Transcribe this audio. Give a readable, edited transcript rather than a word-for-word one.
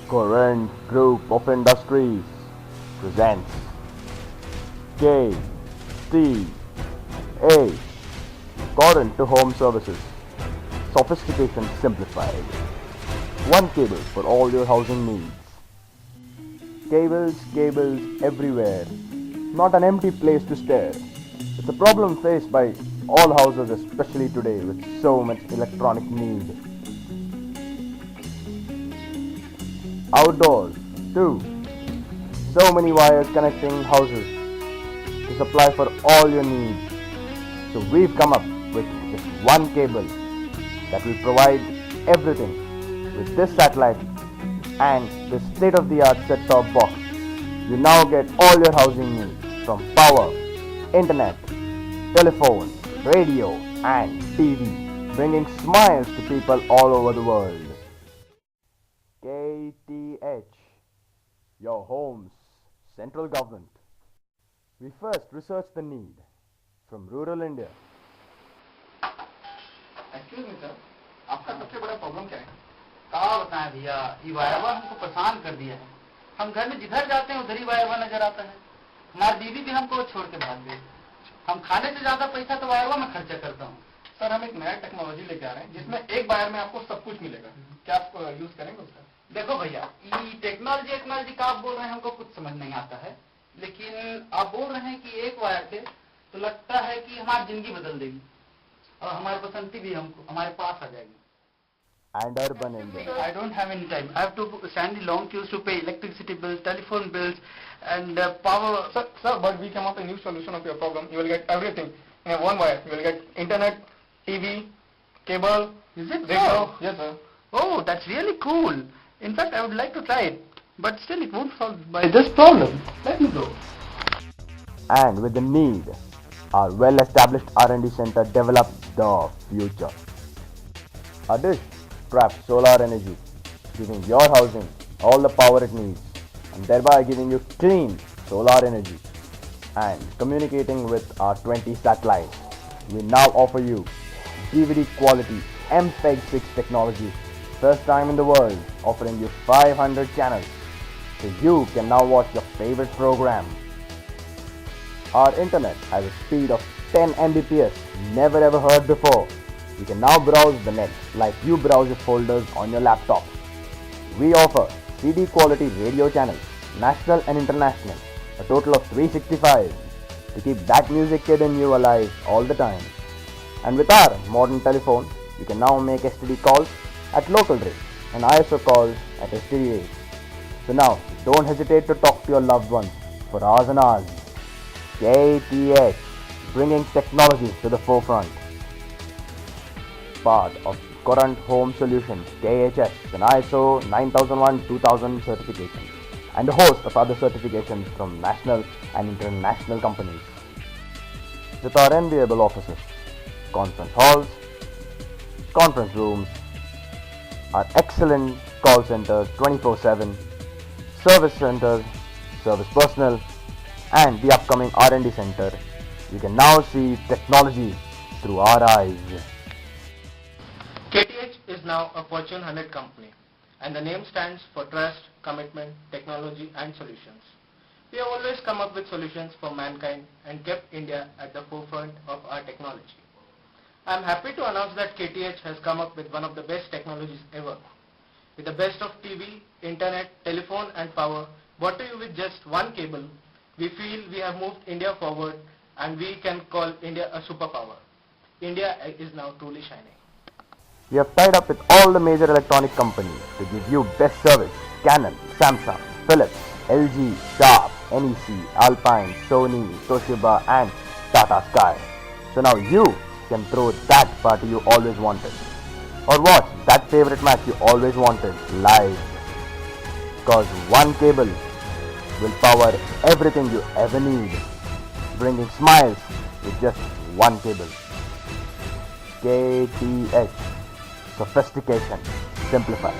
Current Group of Industries presents KTH Current to Home Services. Sophistication simplified. One cable for all your housing needs. Cables everywhere. Not an empty place to stare. It's a problem faced by all houses, especially today with so much electronic need. Outdoors, too. So many wires connecting houses to supply for all your needs. So we've come up with just one cable that will provide everything with this satellite and this state-of-the-art set-top box. You now get all your housing needs from power, internet, telephone, radio and TV, bringing smiles to people all over the world. KTH, your home's central government. We first researched the need from rural India. Excuse me sir, आपका सबसे बड़ा problem क्या है? कहा बताएं भैया, ये वायरवा हमको परेशान कर दिया है। हम घर में जिधर जाते हैं उधर ही वायरवा नजर आता है। हमारी बीवी भी हमको छोड़ के भाग गई। हम खाने से ज्यादा पैसा तो वायरवा में खर्चा करता हूँ। सर, हम एक नया टेक्नोलॉजी लेके आ रहे हैं जिसमें एक वायर में आपको सब कुछ मिलेगा। क्या आप यूज करेंगे उसका? देखो भैया, ये टेक्नोलॉजी का आप बोल रहे हैं, हमको कुछ समझ नहीं आता है, लेकिन आप बोल रहे हैं कि एक वायर से तो लगता है कि हमारी जिंदगी बदल देगी और हमारी बसंती भी हमको हमारे पास आ जाएगी। And urban India. I don't have any time. I have to stand in long queues to pay electricity bills, telephone bills, and power. Sir, but we came up with a new solution of your problem. You will get everything in one wire. You will get internet, TV, cable, Is it radio. so? Yes, sir. Oh, that's really cool. In fact, I would like to try it, but still it won't solve by this problem. Let me go. And with the need, our well-established R&D center developed the future. A dish traps solar energy, giving your housing all the power it needs, and thereby giving you clean solar energy. And communicating with our 20 satellites, we now offer you DVD quality MPEG-6 technology, first time in the world, offering you 500 channels, so you can now watch your favorite program. Our internet has a speed of 10 Mbps, never ever heard before. You can now browse the net like you browse your folders on your laptop. We offer CD quality radio channels, national and international, a total of 365, to keep that music kid in you alive all the time. And with our modern telephone, you can now make STD calls at local rate and ISO calls at STD rate. So now, don't hesitate to talk to your loved ones for hours and hours. KTH, bringing technology to the forefront. Part of Current Home Solutions, KHS, an ISO 9001-2000 certification, and a host of other certifications from national and international companies. With our enviable offices, conference halls, conference rooms, our excellent call centers 24/7, service centers, service personnel, and the upcoming R&D center, you can now see technology through our eyes. KTH is now a Fortune 100 company, and the name stands for trust, commitment, technology, and solutions. We have always come up with solutions for mankind and kept India at the forefront of our technology. I am happy to announce that KTH has come up with one of the best technologies ever. With the best of TV, internet, telephone, and power, brought to you with just one cable, we feel we have moved India forward, and we can call India a superpower. India is now truly shining. We have tied up with all the major electronic companies to give you best service: Canon, Samsung, Philips, LG, Sharp, NEC, Alpine, Sony, Toshiba and Tata Sky. So now you can throw that party you always wanted, or watch that favorite match you always wanted live. Cause one cable will power everything you ever need, bringing smiles with just one cable. KTH, sophistication simplified.